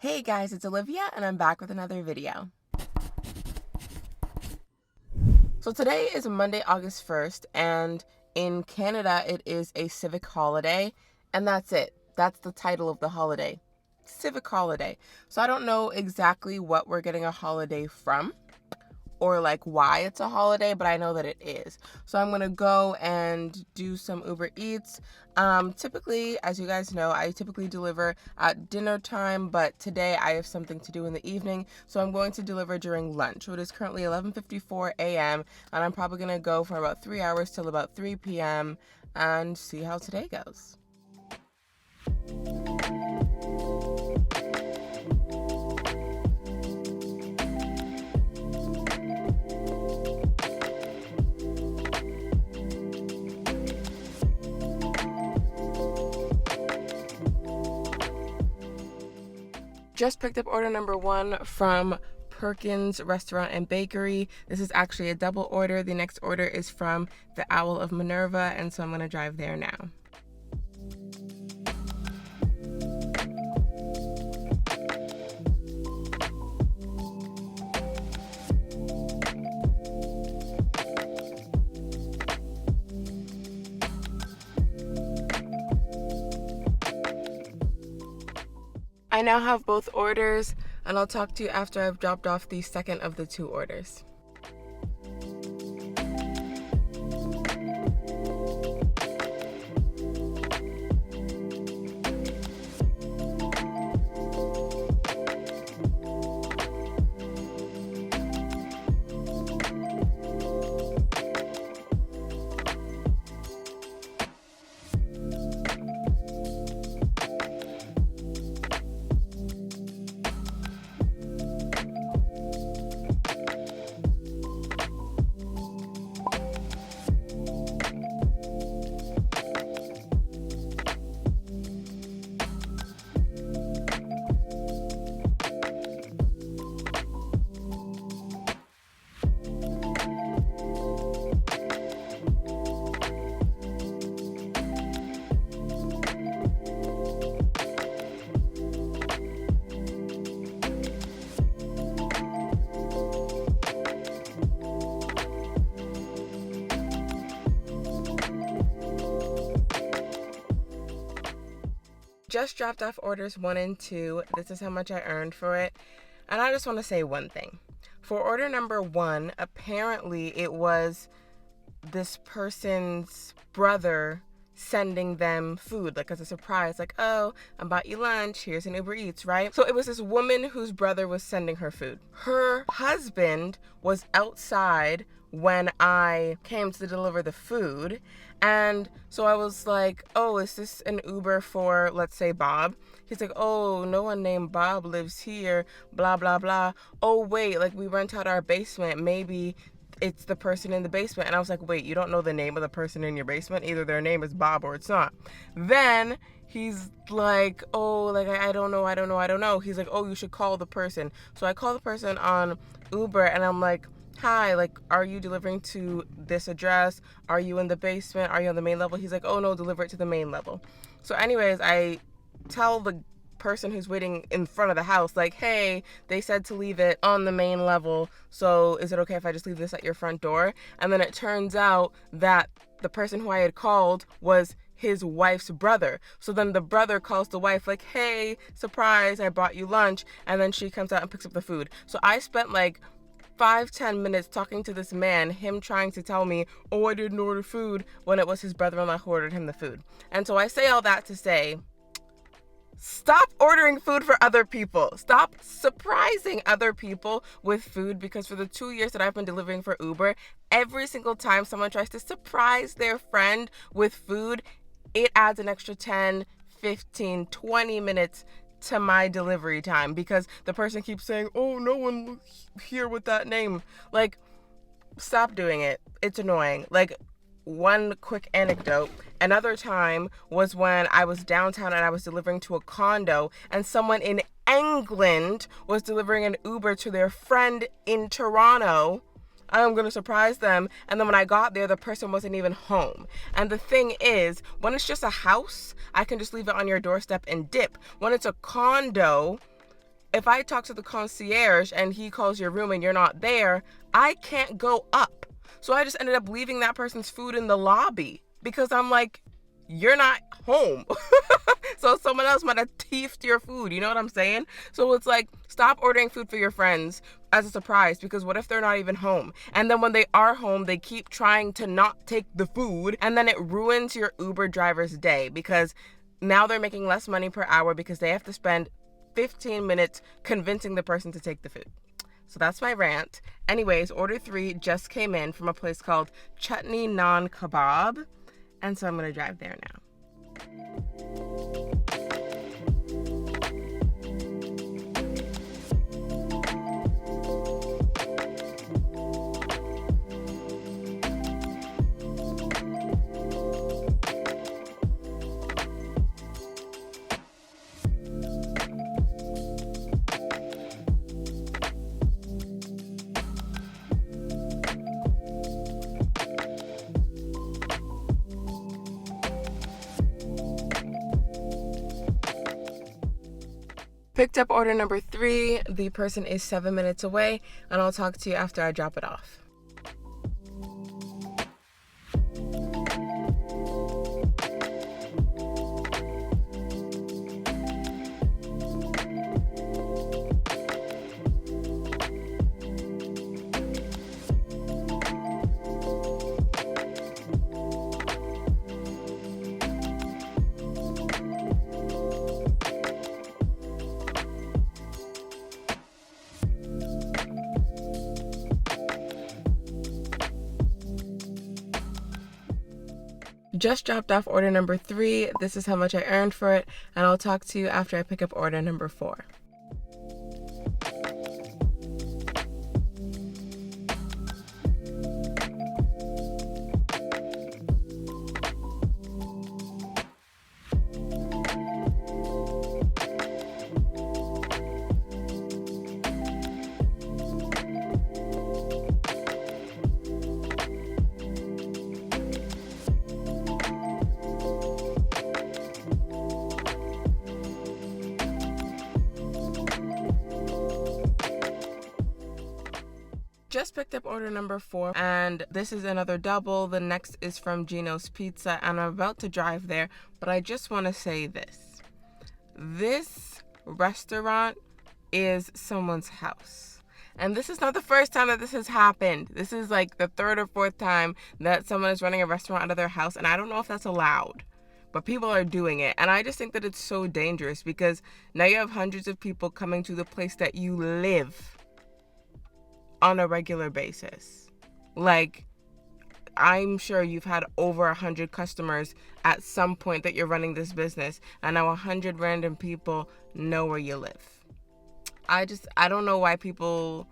Hey guys, it's Olivia and I'm back with another video. So today is Monday, August 1st, and in Canada it is a civic holiday, and that's it. That's the title of the holiday. Civic holiday. So I don't know exactly what we're getting a holiday from or like why it's a holiday, but I know that it is. So I'm gonna go and do some Uber Eats. Typically, as you guys know, I typically deliver at dinner time, but today I have something to do in the evening, so I'm going to deliver during lunch. So it is currently 11:54 a.m. and I'm probably gonna go for about 3 hours till about 3 p.m. and see how today goes. Just picked up order number 1 from Perkins Restaurant and Bakery. This is actually a double order. The next order is from the Owl of Minerva, and so I'm gonna drive there now. I now have both orders, and I'll talk to you after I've dropped off the second of the 2 orders. Just dropped off orders 1 and 2. This is how much I earned for it. And I just want to say one thing. For order number 1, apparently it was this person's brother sending them food, like as a surprise, like, oh, I bought you lunch, here's an Uber Eats, right? So it was this woman whose brother was sending her food. Her husband was outside when I came to deliver the food, and so I was like, oh, is this an Uber for, let's say, Bob? He's like, oh, no one named Bob lives here, blah, blah, blah. Oh, wait, like we rent out our basement, maybe it's the person in the basement. And I was like, wait, you don't know the name of the person in your basement? Either their name is Bob or it's not. Then he's like, oh, like, I don't know. He's like, oh, you should call the person. So I call the person on Uber and I'm like, hi, like, are you delivering to this address? Are you in the basement? Are you on the main level? He's like, oh no, deliver it to the main level. So anyways, I tell the person who's waiting in front of the house, like, hey, they said to leave it on the main level, so is it okay if I just leave this at your front door? And then it turns out that the person who I had called was his wife's brother. So then the brother calls the wife like, hey, surprise, I bought you lunch. And then she comes out and picks up the food. So I spent like 5-10 minutes talking to this man, him trying to tell me, oh, I didn't order food, when it was his brother-in-law who ordered him the food. And so I say all that to say, stop ordering food for other people. Stop surprising other people with food, because for the 2 years that I've been delivering for Uber, every single time someone tries to surprise their friend with food, it adds an extra 10, 15, 20 minutes to my delivery time, because the person keeps saying, oh, no one here with that name. Like, stop doing it. It's annoying. Like, one quick anecdote. Another time was when I was downtown and I was delivering to a condo, and someone in England was delivering an Uber to their friend in Toronto. I'm going to surprise them. And then when I got there, the person wasn't even home. And the thing is, when it's just a house, I can just leave it on your doorstep and dip. When it's a condo, if I talk to the concierge and he calls your room and you're not there, I can't go up. So I just ended up leaving that person's food in the lobby because I'm like, you're not home. So someone else might have thiefed your food. You know what I'm saying? So it's like, stop ordering food for your friends as a surprise, because what if they're not even home? And then when they are home, they keep trying to not take the food, and then it ruins your Uber driver's day because now they're making less money per hour because they have to spend 15 minutes convincing the person to take the food. So that's my rant. Anyways, order 3 just came in from a place called Chutney Naan Kebab. And so I'm going to drive there now. Picked up order number 3. The person is 7 minutes away, and I'll talk to you after I drop it off. Just dropped off order number 3. This is how much I earned for it, and I'll talk to you after I pick up order number 4. Just picked up order number 4, and this is another double. The next is from Gino's Pizza, and I'm about to drive there, but I just want to say this. This restaurant is someone's house. And this is not the first time that this has happened. This is like the 3rd or 4th time that someone is running a restaurant out of their house, and I don't know if that's allowed, but people are doing it. And I just think that it's so dangerous because now you have hundreds of people coming to the place that you live on a regular basis. Like, I'm sure you've had over 100 customers at some point that you're running this business, and now 100 random people know where you live. I don't know why people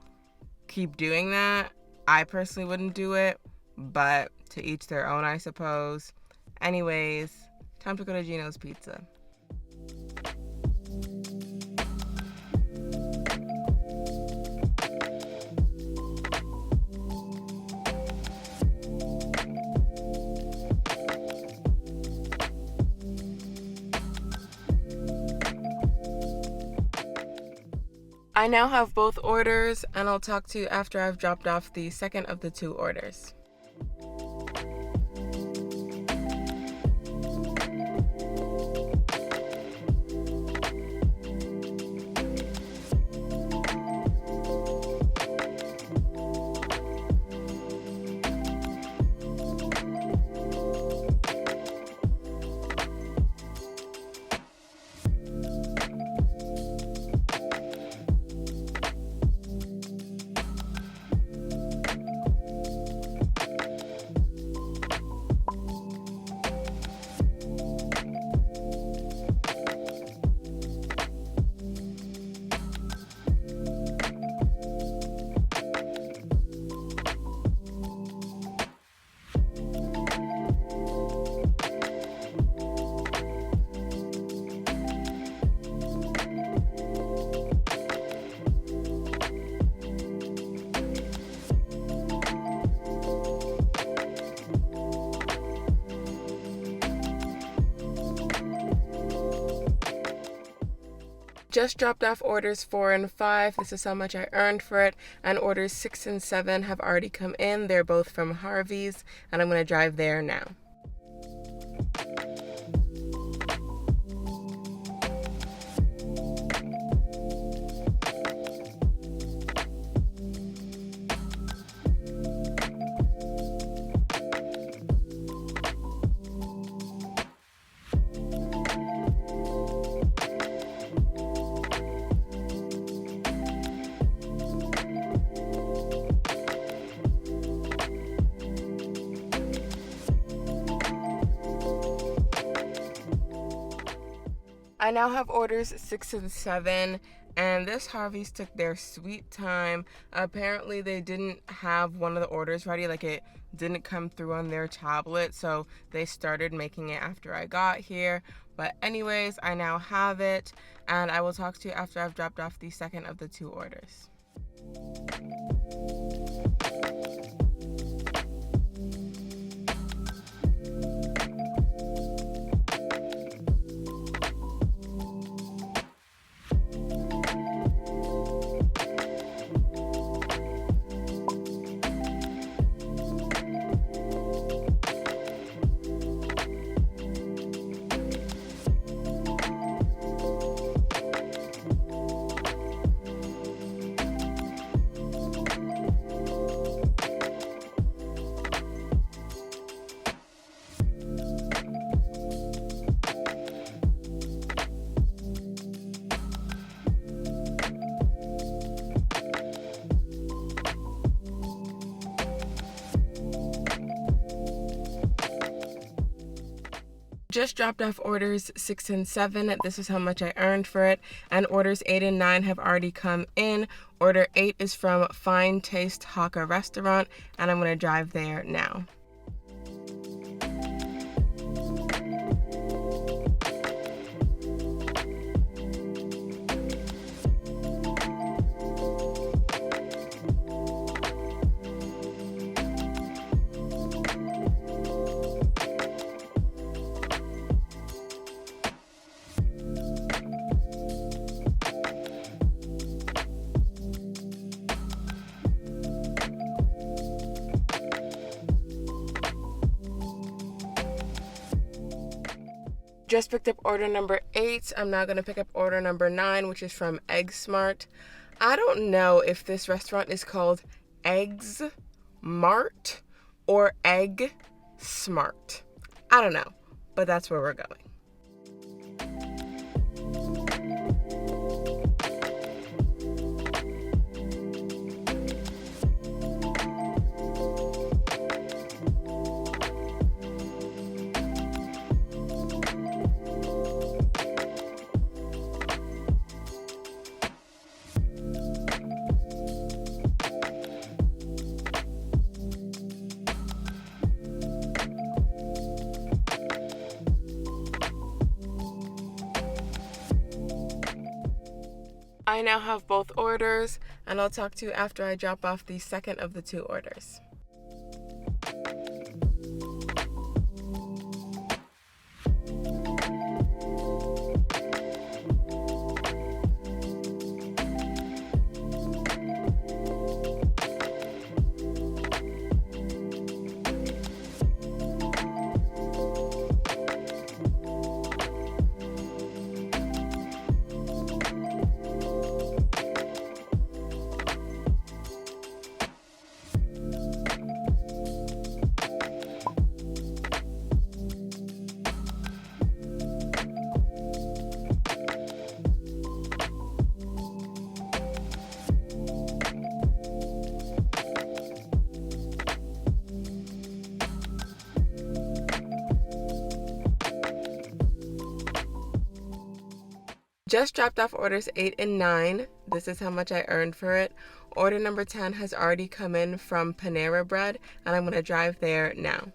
keep doing that. I personally wouldn't do it, but to each their own, I suppose. Anyways, time to go to Gino's Pizza. I now have both orders, and I'll talk to you after I've dropped off the second of the 2 orders. Just dropped off orders 4 and 5. This is how much I earned for it. And orders 6 and 7 have already come in. They're both from Harvey's, and I'm going to drive there now. I now have orders 6 and 7, and this Harvey's took their sweet time. Apparently they didn't have one of the orders ready, like it didn't come through on their tablet, so they started making it after I got here. But anyways, I now have it, and I will talk to you after I've dropped off the second of the 2 orders. Just dropped off orders 6 and 7. This is how much I earned for it. And orders 8 and 9 have already come in. Order 8 is from Fine Taste Hakka Restaurant, and I'm going to drive there now. Just picked up order number 8. I'm now going to pick up order number 9, which is from Egg Smart. I don't know if this restaurant is called Eggs Mart or Egg Smart. I don't know, but that's where we're going. I now have both orders, and I'll talk to you after I drop off the second of the 2 orders. Just dropped off orders 8 and 9. This is how much I earned for it. Order number 10 has already come in from Panera Bread, and I'm going to drive there now.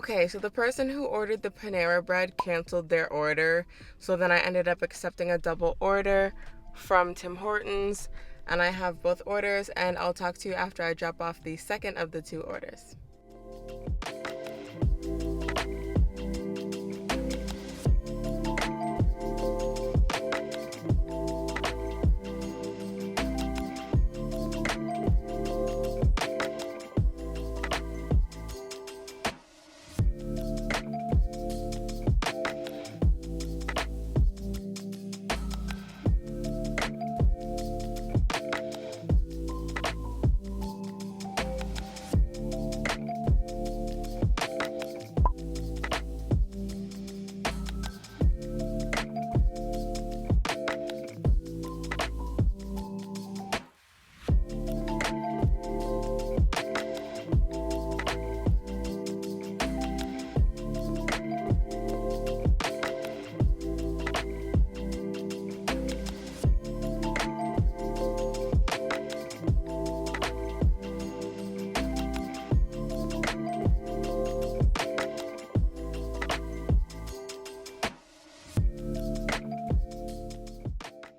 Okay, so the person who ordered the Panera bread canceled their order. So then I ended up accepting a double order from Tim Hortons. And I have both orders, and I'll talk to you after I drop off the second of the two orders.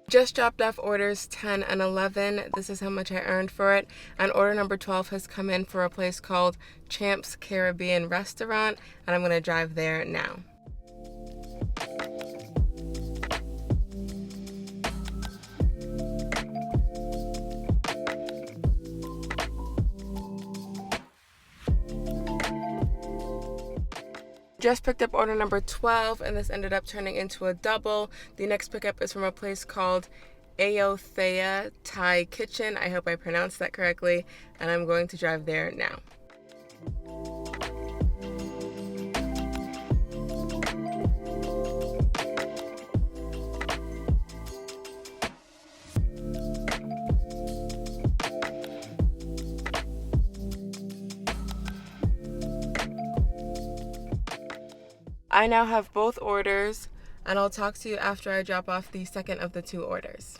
Just dropped off orders 10 and 11. This is how much I earned for it. And order number 12 has come in for a place called Champ's Caribbean Restaurant, and I'm going to drive there now. Just picked up order number 12, and this ended up turning into a double. The next pickup is from a place called Aothea Thai Kitchen. I hope I pronounced that correctly, and I'm going to drive there now. I now have both orders, and I'll talk to you after I drop off the second of the two orders.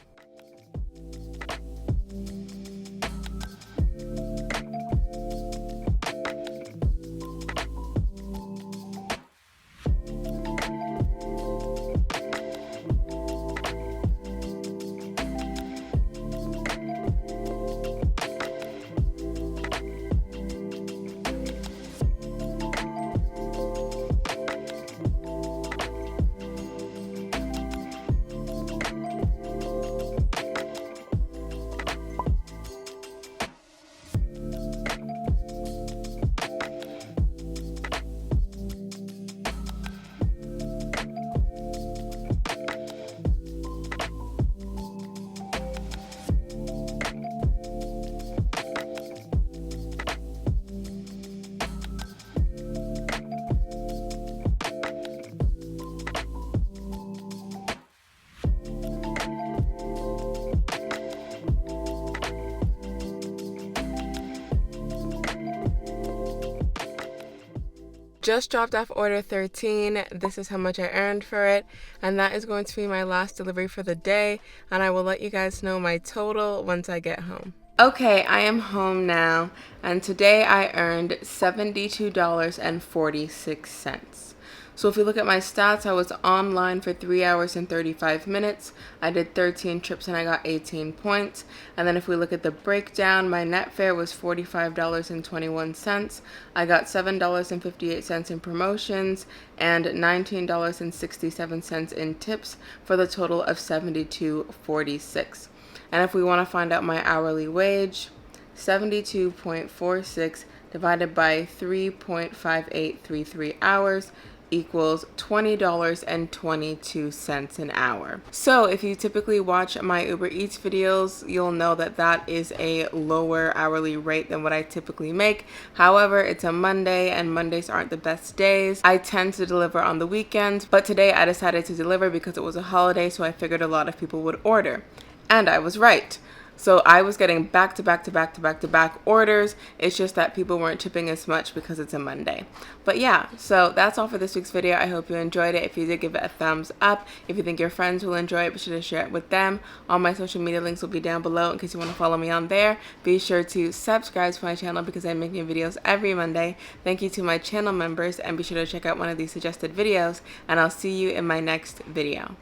Just dropped off order 13. This is how much I earned for it, and that is going to be my last delivery for the day, and I will let you guys know my total once I get home. Okay, I am home now, and today I earned $72.46. So if you look at my stats, I was online for 3 hours and 35 minutes. I did 13 trips and I got 18 points. And then if we look at the breakdown, my net fare was $45.21. I got $7.58 in promotions and $19.67 in tips for the total of $72.46. And if we want to find out my hourly wage, 72.46 divided by 3.5833 hours equals $20.22 an hour. So if you typically watch my Uber Eats videos, you'll know that that is a lower hourly rate than what I typically make. However, it's a Monday and Mondays aren't the best days. I tend to deliver on the weekends, but today I decided to deliver because it was a holiday, so I figured a lot of people would order. And I was right. So I was getting back to back to back to back to back orders. It's just that people weren't tipping as much because it's a Monday. But yeah, so that's all for this week's video. I hope you enjoyed it. If you did, give it a thumbs up. If you think your friends will enjoy it, be sure to share it with them. All my social media links will be down below in case you want to follow me on there. Be sure to subscribe to my channel because I'm making videos every Monday. Thank you to my channel members, and be sure to check out one of these suggested videos, and I'll see you in my next video.